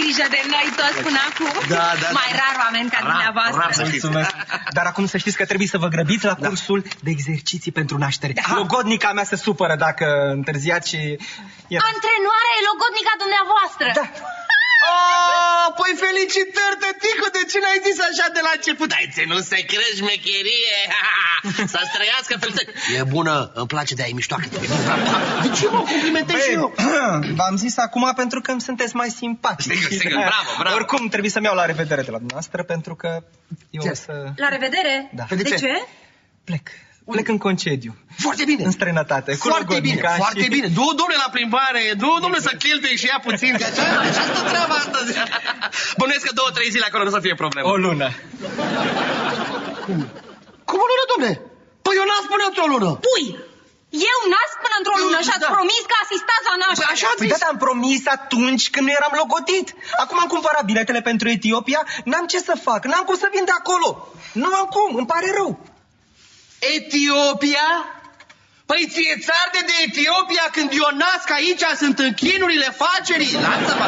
grijă de noi toți până acum. Da. Mai rar oameni ca dumneavoastră. Mulțumesc. Dar acum să știți că trebuie să vă grăbiți la cursul de exerciții pentru naștere. Logodnica mea se supără dacă întârziați și... Antrenoarea e logodnica dumneavoastră. Da. Păi felicitări, tăticu, de ce n-ai zis așa de la început? Ai ținut secret, șmecherie. Să străiască, felicitări. E bună, îmi place de-aia, e miștoacă. De ce mă complimentez și eu? V-am zis acum pentru că îmi sunteți mai simpatici. Sigur, bravo. Oricum, trebuie să-mi iau la revedere de la dumneavoastră, pentru că eu o să... La revedere? Da. De ce? Plec în concediu. Foarte bine. În străinătate. Foarte bine. Du, domnule, la plimbare. Du, domnule, să cheltuie și ia puțin. Că așa stă treaba astăzi. Bănuiesc că 2-3 zile acolo nu să fie problemă. O lună. Cum o lună, domne? Păi eu n-am spune într-o lună. Pui! Eu nasc până într-o lună și ați promis că asistați la naștere. Așa Păi da, am promis atunci când nu eram logodit. Acum am cumpărat biletele pentru Etiopia, n-am ce să fac, n-am cum să vin de acolo. Nu am cum, îmi pare rău. Etiopia? Păi ție ți-arde de Etiopia când eu nasc aici, sunt în chinurile facerii.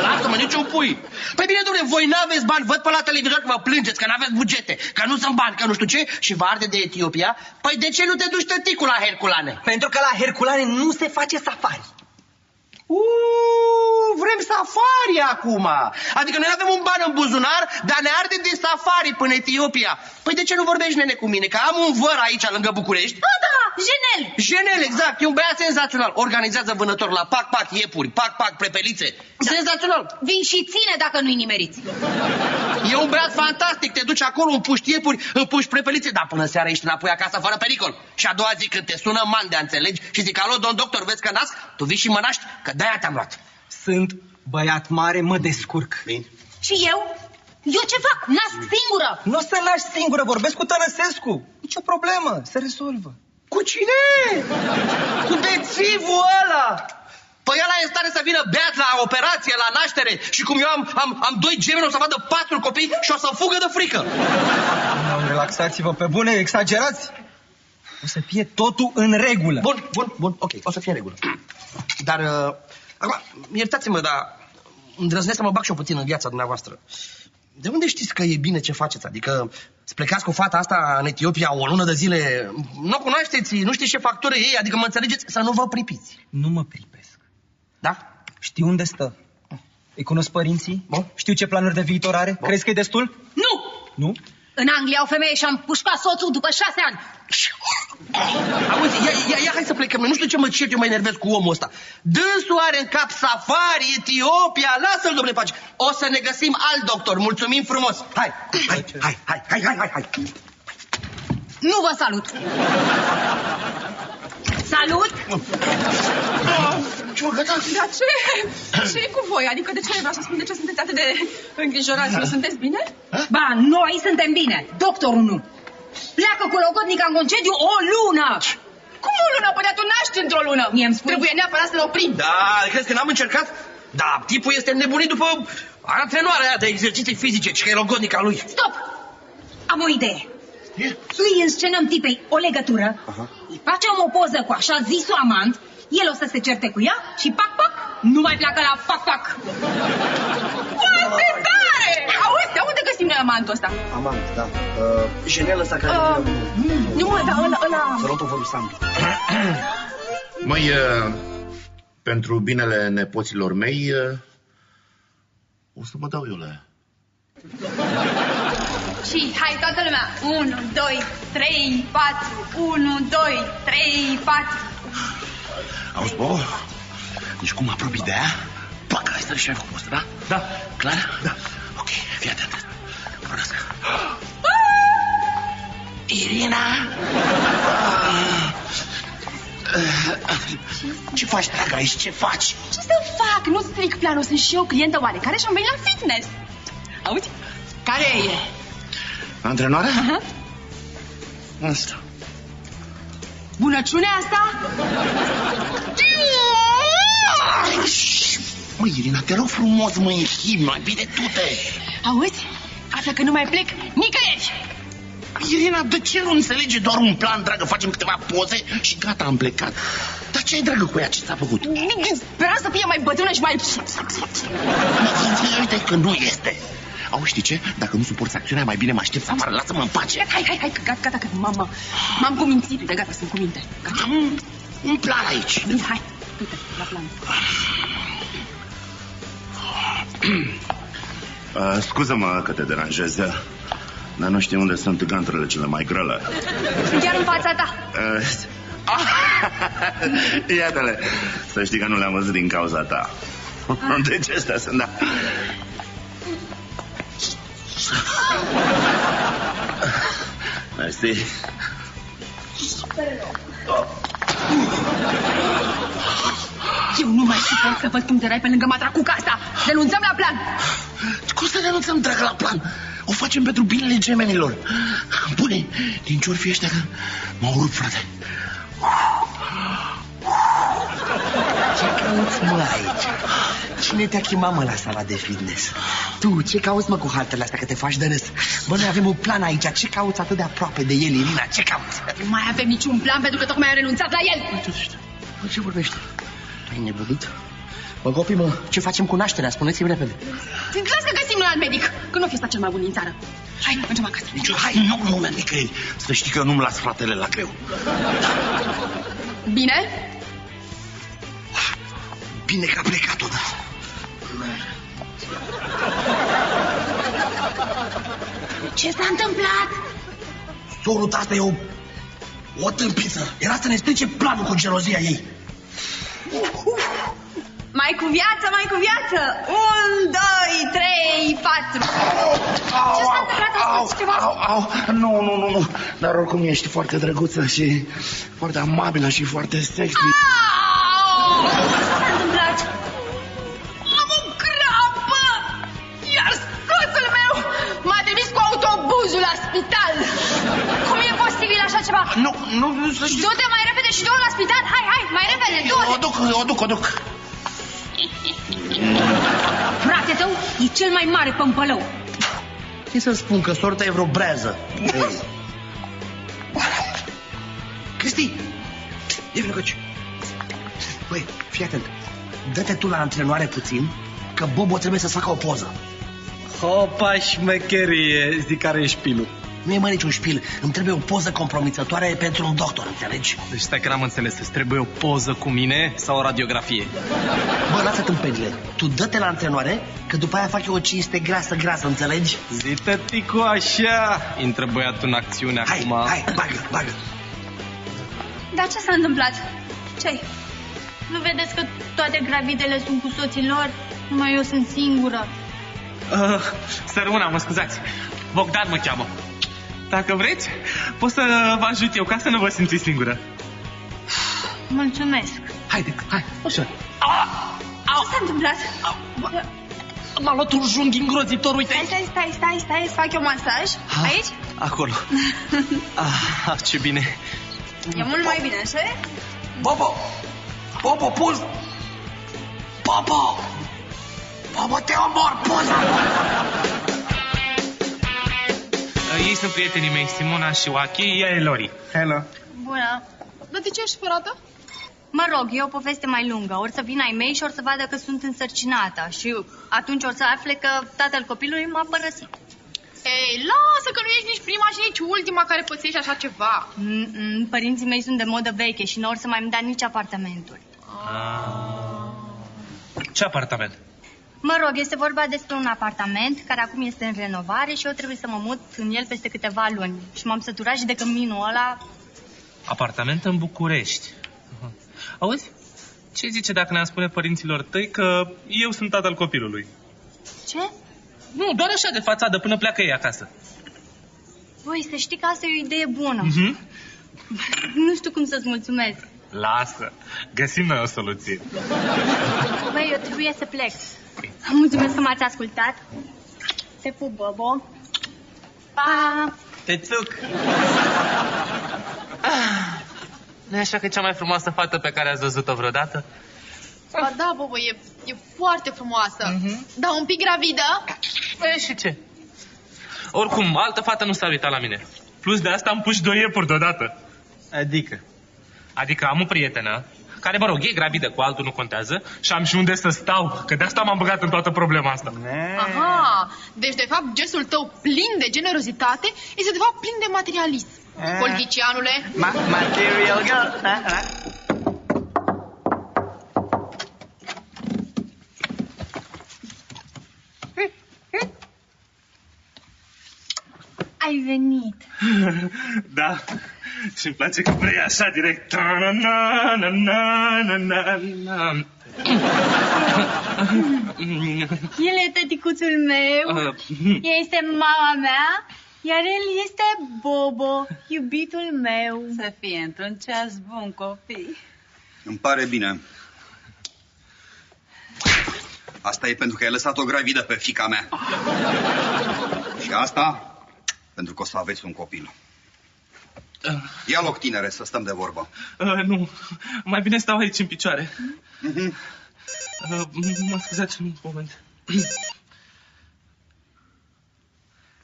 Lasă-mă, niciun pui. Păi bine, dom'le, voi n-aveți bani, văd pe la televizor că vă plângeți, că n-aveți bugete, că nu sunt bani, că nu știu ce, și vă arde de Etiopia. Păi de ce nu te duci, tăticu, la Herculane? Pentru că la Herculane nu se face safari. Vrem safari acum. Adică noi avem un ban în buzunar, dar ne arde de safari până Etiopia. Păi de ce nu vorbești, nene, cu mine? Că am un văr aici lângă București. Da, Jenel. Jenel, exact. E un băiat senzațional. Organizează vânători la pac-pac iepuri, pac-pac prepelițe. Senzațional. Vin și ține dacă nu-i nimeriți. E un băiat fantastic. Te duci acolo, împuști iepuri, împuști prepelițe, dar până seara ești înapoi acasă fără pericol. Și a doua zi când te sună Mandea, înțelegi? Și zic, alo, domn doctor, vezi că nasc? Tu vii și mă naști, că de-aia te-am luat. Sunt băiat mare, mă descurc. Bine. Și eu? Eu ce fac? Nasc singură. Nu o să naști singură, vorbesc cu Tănăsescu. Nici o problemă, se rezolvă. Cu cine? Cu bețivul ăla. Păi ăla e în stare să vină beat la operație, la naștere. Și cum eu am 2 gemeni, o să vadă 4 copii și o să fugă de frică. Relaxați-vă pe bune, exagerați. O să fie totul în regulă. Bun, ok, o să fie în regulă. Dar, acum, iertați-mă, dar îndrăznesc să mă bag și eu puțin în viața dumneavoastră. De unde știți că e bine ce faceți? Adică să plecați cu fata asta în Etiopia o lună de zile, nu o cunoașteți, nu știți ce factură e, adică mă înțelegeți, să nu vă pripiți. Nu mă pripesc. Da? Știu unde stă. Îi cunosc părinții? Bun. Știu ce planuri de viitor are? Bun. Crezi că e destul? Nu! Nu? În Anglia o femeie și-a pușcat soțul după 6 ani. Auzi, ia hai să plecăm. Nu știu ce mă cert, eu mă enervez cu omul ăsta. Dânsul are în cap safari, Etiopia, lasă-l, domnule, pace. O să ne găsim alt doctor, mulțumim frumos. Hai. Nu vă salut. Salut! Dar ce e cu voi? Adică de ce vreau să spun de ce sunteți atât de îngrijorați? Nu sunteți bine? Ba, noi suntem bine, doctorul nu. Pleacă cu logodnica în concediu o lună. Cum o lună? Păi tu naști într-o lună. Mie-mi spui. Trebuie neapărat să-l oprim. Da, crezi că n-am încercat? Da, tipul este nebunit după antrenoarea aia de exerciții fizice, ce e logodnica lui. Stop! Am o idee. Îi înscenăm tipei o legătură, îi facem o poză cu așa zisul amant, el o să se certe cu ea și pac-pac, nu mai pleacă la pac-pac. Foarte tare! Auzi, de unde găsim noi amantul ăsta? Amant, da. Jenel ăsta care... Nu mă, da, ăla... Sărotovărul Sandu. Măi, pentru binele nepoților mei, o să mă dau eu la ea. Și hai toată lumea. 1, 2, 3, 4. 1, 2, 3, 4. Auzi, bă, deci cum mă apropii de ea, pac, hai să-l șef cu postă, da? Da. Clar? Da. Ok, fii atent. Pornesc. Irina! Ce faci, dragă, aici? Ce faci? Ce să fac? Nu stric planul, sunt și eu clientă oarecare și am venit la fitness. Auzi? Care e? Antrenoarea? Asta. Bunăciunea asta? Măi, Irina, te rog frumos, mă închim, mai bine tu te. Auzi? Asta că nu mai plec nicăieri. Irina, de ce nu înțelege doar un plan, dragă? Facem câteva poze și gata, am plecat. Dar ce ai, dragă, cu ea? Ce ți-a făcut? Speram să fie mai bătrână și mai... Uite că nu este. Auzi, știi ce? Dacă nu suporți acțiunea, mai bine mă aștept să afară. Lasă-mă în pace. Hai, gata, că m-am cumințit. De gata, sunt cu minte. Am un plan aici. Bine, hai. Uite, la plan. Scuză-mă că te deranjez, dar nu știu unde sunt gantrele cele mai grele. Sunt chiar în fața ta. Iată-le. Să știi că nu le-am văzut din cauza ta. Deci astea sunt, da. Mersi. Eu nu mai suport să văd cum te rai pe lângă matra cu casa. Denunțăm la plan. Cum să denunțăm, dragă, la plan? O facem pentru binele gemenilor. Bune, din ce-or fi ăștia că m-au rupt, frate. Ce cauți, mă, aici? Cine te-a chemat, mă, la sala de fitness? Tu, ce cauți, mă, cu haltele astea, că te faci de râs? Bă, noi avem un plan aici. Ce cauți atât de aproape de el, Irina? Ce cauți? Nu mai avem niciun plan pentru că tocmai am renunțat la el. Bă, ce vorbești? Tu ai nebunit? Bă, copii, mă, ce facem cu nașterea? Spuneți-mi repede. Las că găsim un alt medic, că nu o fi ăsta cel mai bun din țară. Hai, mergem acasă. Hai, nu merg nicăieri. Să știi că eu nu-mi las fratele la greu. Bine? Bine că a plecat odată. Ce s-a întâmplat? Sorul asta e o tâmpiță. Era să ne strice planul cu gelozia ei. Mai cu viață, mai cu viață! 1, 2, 3, 4. Ce s-a întâmplat? A spus ceva? Nu. Dar oricum ești foarte drăguță și foarte amabilă și foarte sexy. Ce s-a întâmplat? Am o crapă! Iar soțul meu m-a trimis cu autobuzul la spital. Cum e posibil așa ceva? Nu, să știi. Du-te mai repede și du-l la spital. Hai, mai repede, du-te. O duc. Frate tău e cel mai mare pămpălău. Ce să spun, că sorta e vreo brează. Cristi, e vină coci. Băi, fii atent. Dă-te tu la antrenoare puțin, că Bobo trebuie să-ți facă o poză. Hopa, șmecherie, zic care e șpilul. Nu e mai niciun șpil. Îmi trebuie o poză compromițătoare pentru un doctor, înțelegi? Deci stai că n-am înțeles, îți trebuie o poză cu mine sau o radiografie? Bă, lasă tâmpenile. Tu dă-te la antrenoare, că după aia fac eu o cinste grasă, înțelegi? Zi, tăticu, așa. Intră băiatul în acțiune acum. Hai, bagă. Dar ce s-a întâmplat? Ce-ai? Nu vedeți că toate gravidele sunt cu soții lor? Numai eu sunt singură. Sărmâna, mă scuzați. Bogdan mă cheamă. Dacă vreți, pot să vă ajut eu ca să nu vă simțiți singură. Mulțumesc. Hai, ușor. Ce s-a întâmplat? M-a luat un junghi îngrozitor, uite. Stai, îți fac eu masaj. Aici? Acolo. Ce bine. E mult mai bine, așa? Bobo, pus! Bobo, te omor, poza! Ei sunt prietenii mei, Simona și Oachi, ea e Lori. Hello. Bună. Dar de ce ești supărată? Mă rog, e o poveste mai lungă. Or să vină ai mei și or să vadă că sunt însărcinată. Și atunci or să afle că tatăl copilului m-a părăsit. Ei, lasă că nu ești nici prima și nici ultima care pățești așa ceva. Părinții mei sunt de modă veche și nu or să mai îmi dea nici apartamentul. Ce apartament? Mă rog, este vorba despre un apartament care acum este în renovare și eu trebuie să mă mut în el peste câteva luni. Și m-am săturat și de căminul ăla. Apartament în București. Auzi? Ce zice dacă ne-am spune părinților tăi că eu sunt tatăl copilului? Ce? Nu, doar așa de fațadă până pleacă ei acasă. Voi, să știi că asta e o idee bună. Nu știu cum să-ți mulțumesc. Lasă, găsim noi o soluție. Băi, eu trebuie să plec. Mulțumesc că m-ați ascultat. Te pup, Bobo. Pa! Te țuc. Nu e așa că e cea mai frumoasă fată pe care ați văzut-o vreodată? Ba da, Bobo, e foarte frumoasă. Dar un pic gravidă? Și ce? Oricum, altă fată nu s-a uitat la mine. Plus de asta am pus 2 iepuri deodată. Adică am o prietenă care, mă rog, e gravidă cu altul, nu contează, și am și unde să stau, că de asta m-am băgat în toată problema asta. Aha, deci de fapt gestul tău plin de generozitate este de fapt plin de materialism. Politicianule. Material girl. Ai venit. Da, și-mi place că vrei așa direct. El e tăticuțul meu, ea este mama mea, iar el este Bobo, iubitul meu. Să fie într-un ceas bun, copii. Îmi pare bine. Asta e pentru că ai lăsat-o gravidă pe fiica mea. Și asta pentru că o să aveți un copil. Ia loc, tinere, să stăm de vorbă. Nu, mai bine stau aici în picioare. Mă scuzați un moment.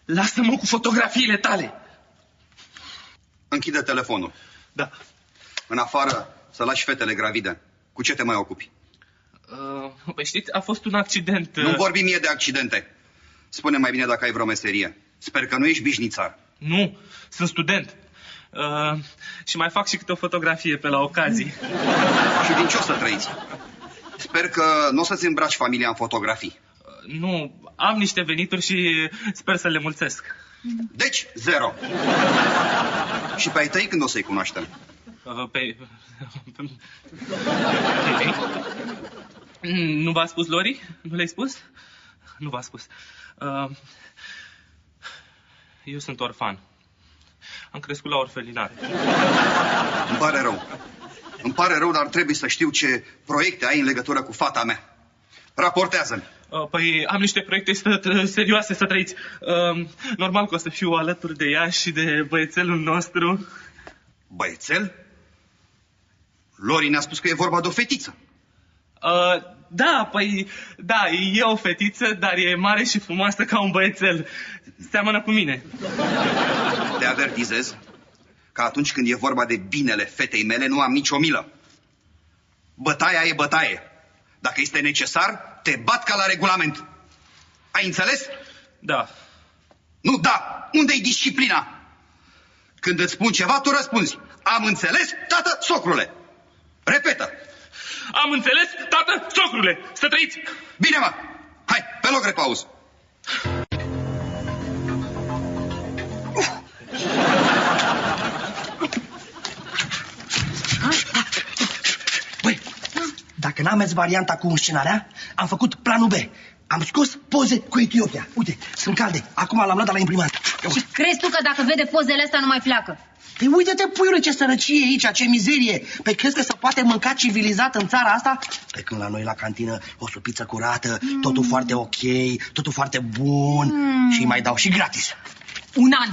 Lasă-mă cu fotografiile tale. Închide telefonul. Da. În afară să lași fetele gravide. Cu ce te mai ocupi? Păi știți, a fost un accident. Nu vorbi mie de accidente. Spune mai bine dacă ai vreo meserie. Sper că nu ești bișnițar. Nu, sunt student. Și mai fac și câte o fotografie pe la ocazii. Și din ce o să trăiți? Sper că nu o să-ți îmbraci familia în fotografii. Nu, am niște venituri și sper să le mulțesc. Deci, 0. Și pe ai tăi când o să-i cunoaștem? Pe ei? Nu v-a spus Lori? Nu le-ai spus? Nu v-a spus. Eu sunt orfan. Am crescut la orfelinare. Îmi pare rău. Îmi pare rău, dar trebuie să știu ce proiecte ai în legătură cu fata mea. Raportează-mi. Păi am niște proiecte serioase să trăiți. Normal că o să fiu alături de ea și de băiețelul nostru. Băiețel? Lori ne-a spus că e vorba de o fetiță. Da, păi, da, e o fetiță, dar e mare și frumoasă ca un băiețel. Seamănă cu mine. Te avertizez că atunci când e vorba de binele fetei mele, nu am nicio milă. Bătaia e bătaie. Dacă este necesar, te bat ca la regulament. Ai înțeles? Da. Nu, da. Unde-i disciplina? Când îți spun ceva, tu răspunzi. Am înțeles, tată, socrule. Repetă. Am înțeles, tată, socrule. Să trăiți. Bine, mă. Hai, pe loc repauz. Băi, dacă n-am mers varianta cu înscenarea, am făcut planul B. Am scos poze cu Etiopia. Uite, sunt calde. Acum l-am luat de la imprimant. Și crezi tu că dacă vede pozele astea nu mai pleacă? Păi uite-te, puiule, ce sărăcie aici, ce mizerie. Păi crezi că se poate mânca civilizat în țara asta? Pe când la noi la cantină o supiță curată, totul foarte ok, totul foarte bun și îi mai dau și gratis. Un an.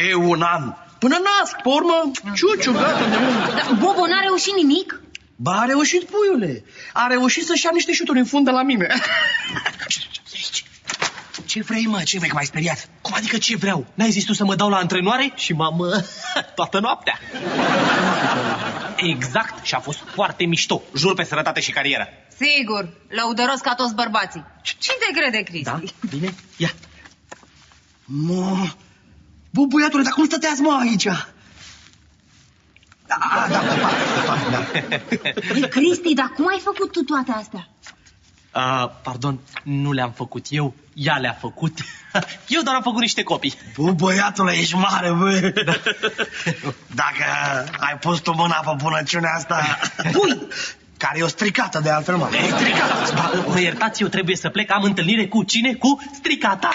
E, un an. Până nasc, pe urmă, ciuciu, gata de mult. Dar Bobo n-a reușit nimic? Ba, a reușit, puiule. A reușit să-și ia niște șuturi în fund de la mine. Ce vrei, mă? Ce vrei, că m-ai speriat? Cum adică ce vreau? N-ai zis tu să mă dau la antrenoare? Și m-am toată noaptea. Exact, și a fost foarte mișto. Jur pe sănătate și carieră. Sigur, lăudăros ca toți bărbații. Cine te crede, Cristi? Da? Bine? Ia. Mă... Bă, băiatule, dar cum stăteați, mă, aici? Da, da. Păi, Cristi, dar cum ai făcut tu toate astea? Pardon, nu le-am făcut eu, ea le-a făcut. Eu doar am făcut niște copii. Bă, băiatule, ești mare, bă. Dacă ai pus tu mâna pe bunăciunea asta... Pui! Care e o stricată, de altfel, mă. E stricată. Mă iertați, eu trebuie să plec, am întâlnire cu cine? Cu stricata.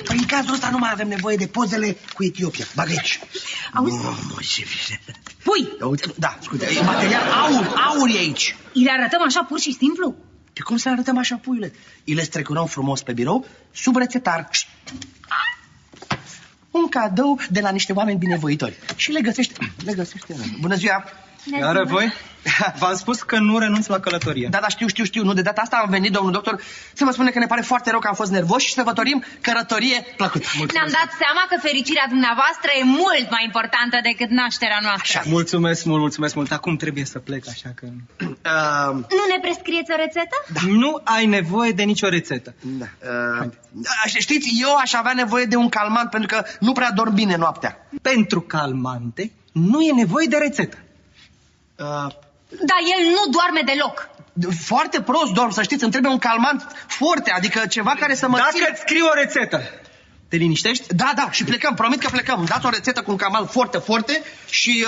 Păi în cazul ăsta nu mai avem nevoie de pozele cu Etiopia. Bagă aici. Auzi? Ce bine. Pui! Da, scuze, e material aur e aici. Îi le arătăm așa pur și simplu? De cum să arătăm așa, puiule? Îi le strecurăm frumos pe birou, sub rețetar. Un cadou de la niște oameni binevoitori. Și le găsește... Bună ziua! Iară voi? V-am spus că nu renunț la călătorie. Da, știu. Nu, de data asta am venit, domnul doctor, să mă spune că ne pare foarte rău că am fost nervoși și să vă dorim călătorie plăcută. Ne-am dat seama că fericirea dumneavoastră e mult mai importantă decât nașterea noastră. Așa. Mulțumesc mult. Acum trebuie să plec, așa că... Nu ne prescrieți o rețetă? Da. Nu ai nevoie de nicio rețetă. Da. Știți, eu aș avea nevoie de un calmant pentru că nu prea dorm bine noaptea. Pentru calmante nu e nevoie de rețetă. Dar el nu doarme deloc. Foarte prost dorm, să știți, îmi trebuie un calmant forte, adică ceva care să mă țină... Dacă-ți scriu o rețetă, te liniștești? Da, și plecăm, promit că plecăm. Îmi dați o rețetă cu un calmant forte și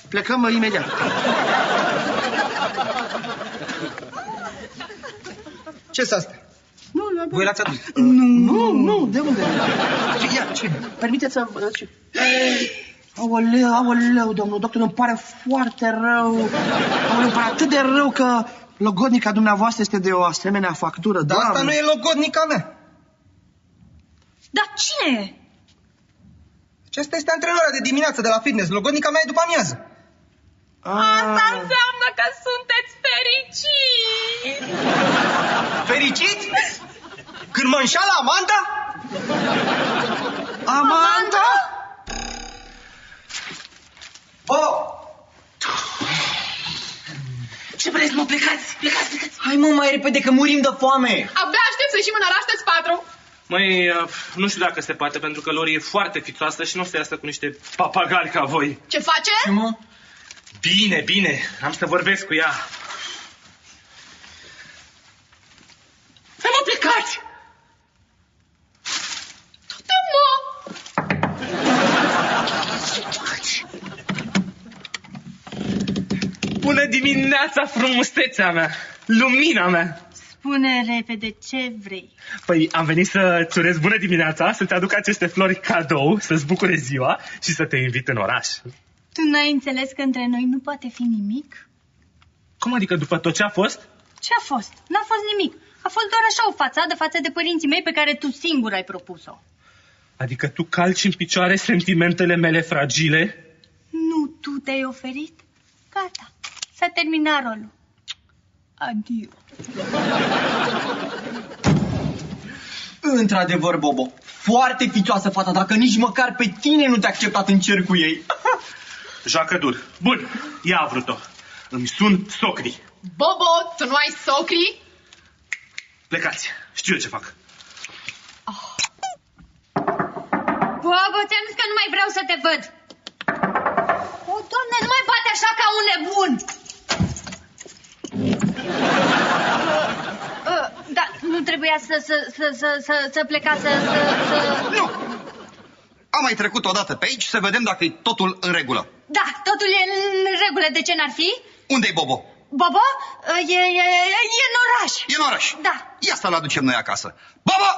plecăm imediat. Ce-s asta? Voi l-ați adus? Nu, de unde? Ce? Permiteți să... Aoleu, domnul doctor, îmi pare foarte rău. Îmi pare atât de rău că logodnica dumneavoastră este de o asemenea factură. Dar asta nu e logodnica mea. Dar cine e? Aceasta este antrenora de dimineață de la fitness. Logodnica mea e după amiază. Asta înseamnă că sunteți fericiți. Fericiți? Când mă înșală Amanda? Amanda? Ce vreți, mă? Plecați! Hai, mă, mai repede, că murim de foame! Abia aștept să ieșim în oraș, sunteți 4. Măi, nu știu dacă se poate, pentru că Lori e foarte fițoasă și nu o să iasă cu niște papagali ca voi. Ce face? Ce, mă? Bine, am să vorbesc cu ea. Hai, mă, plecați! Du-te, mă! Bună dimineața, frumusețea mea! Lumina mea! Spune repede ce vrei. Păi am venit să-ți urez bună dimineața, să-ți aduc aceste flori cadou, să-ți bucure ziua și să te invit în oraș. Tu n-ai înțeles că între noi nu poate fi nimic? Cum adică după tot ce a fost? Ce a fost? N-a fost nimic. A fost doar așa o fațadă față de părinții mei pe care tu singur ai propus-o. Adică tu calci în picioare sentimentele mele fragile? Nu tu te-ai oferit? Gata. S-a terminat rolul. Adio. Într-adevăr, Bobo, foarte ficioasă fata, dacă nici măcar pe tine nu te-a acceptat în cer cu ei. Joacă dur. Bun, ea a vrut-o. Îmi sun socrii. Bobo, tu nu ai socri? Plecați, știu eu ce fac. Bobo, ți-am zis că nu mai vreau să te văd. O, Doamne, nu mai bate așa ca un nebun. Dar nu trebuia să plecați să... Nu! Am mai trecut o dată pe aici să vedem dacă e totul în regulă. Da, totul e în regulă. De ce n-ar fi? Unde-i Bobo? Bobo? E în oraș. E în oraș? Da. Ia să-l aducem noi acasă. Bobo!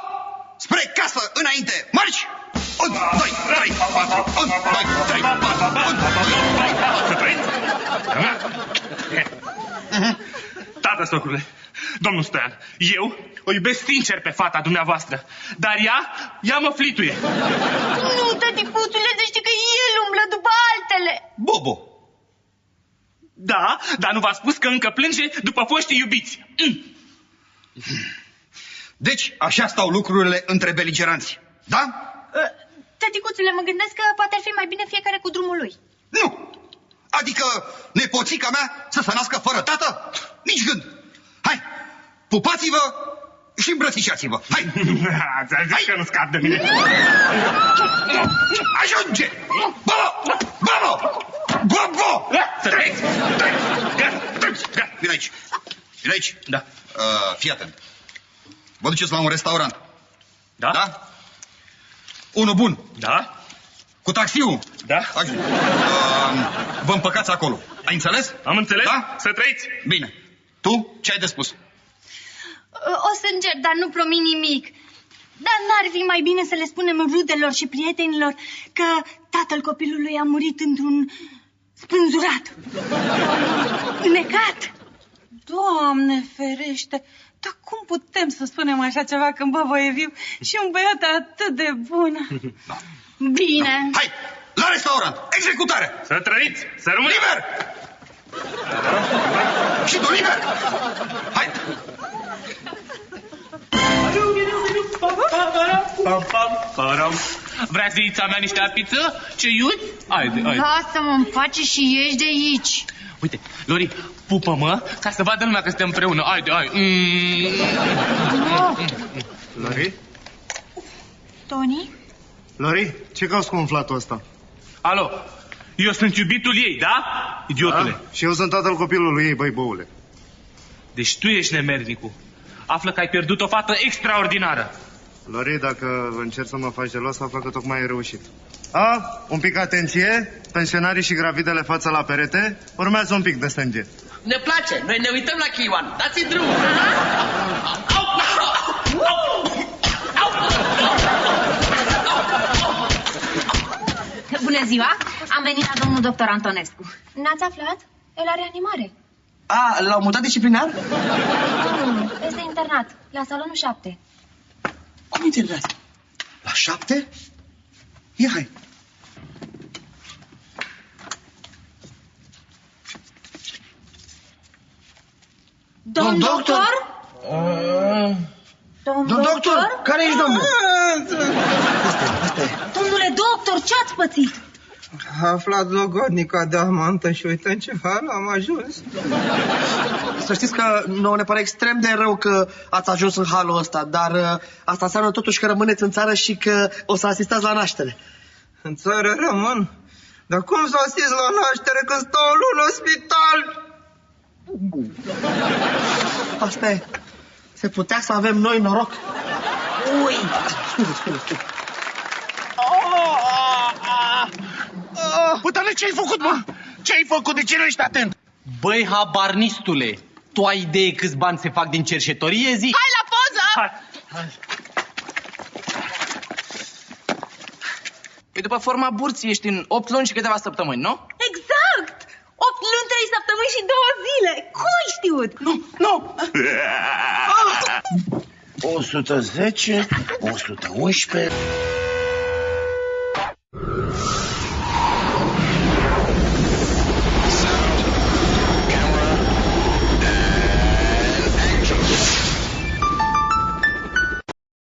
Spre casă, înainte! Marci! 1, 2, 3, 4, 1, 2, 3, 4, 1, 2, 3, 4. Tată, socrule, domnul Stoian, eu o iubesc sincer pe fata dumneavoastră, dar ea mă flituie. Nu, tăticuțule, să știi că el umblă după altele. Bobo! Da, dar nu v-a spus că încă plânge după foștii iubiți. Deci, așa stau lucrurile între beligeranți, da? Tăticuțule, mă gândesc că poate ar fi mai bine fiecare cu drumul lui. Nu! Adică nepoțica mea să se nască fără tată? Nici gând! Hai, pupați-vă și îmbrățișați-vă! Hai! Ți-am zis că nu scap de mine. Ajunge! Bobo! Bobo! Bobo! Să trăiți! Vine aici! Vine aici! Da. Fii atent. Vă duceți la un restaurant. Da? Da? Unul bun. Da? Cu taxiul. Da. Vă împăcați acolo. Ai înțeles? Am înțeles? Da? Să trăiți! Bine. Tu ce ai de spus? O să încerc, dar nu promit nimic. Dar n-ar fi mai bine să le spunem rudelor și prietenilor că tatăl copilului a murit într-un spânzurat. Înecat. Doamne ferește! Dar cum putem să spunem așa ceva când Bobo e viu și un băiat atât de bun? Da. Bine. Da. Hai, la restaurant, executare! Să trăiți! Să rămâneți! Liber! Și tu liber! Hai! Vrea zeița mea niște apiță? Ce iuți? Haide. Lasă-mă în pace și ieși de aici. Uite, Lori, pupă-mă ca să vadă lumea că suntem împreună. Haide. Lori? Tony? Lori, ce cauți cu umflatul ăsta? Alo, eu sunt iubitul ei, da? Idiotule. Da? Și eu sunt tatăl copilului ei, băi, băule. Deci tu ești nemernicul. Află că ai pierdut o fată extraordinară. Lori, dacă încerci să mă faci gelos, află că tocmai ai reușit. Un pic atenție, pensionarii și gravidele față la perete, urmează un pic de sânge. Ne place, noi ne uităm la Chiwan. Dați-i drumul. Bună ziua, am venit la domnul doctor Antonescu. N-ați aflat? El are animare. L-au mutat disciplinar? Nu, este internat, la salonul 7. Cum internat? La 7? Ia, hai. Domn doctor? Domn doctor? Care ești, domnul? Asta e. Domnule doctor, ce ați pățit? A aflat logodnica de amantă și uite în ce hal am ajuns. Să știți că nouă ne pare extrem de rău că ați ajuns în halul ăsta, dar asta înseamnă totuși că rămâneți în țară și că o să asistați la naștere. În țară rămân? Dar cum să asist la naștere când stau o lună în spital? Asta e. Se putea să avem noi noroc. Ui! Scuze. Putane, ce-ai făcut, mă? Ce-ai făcut? De ce nu ești atent? Băi, habarnistule, tu ai idee câți bani se fac din cerșetorie, zi? Hai la poză! Hai. Păi după forma burții ești în 8 luni și câteva săptămâni, nu? Exact! 8 luni, 3 săptămâni și 2 zile. Cum ai știut? Nu! 110, 111...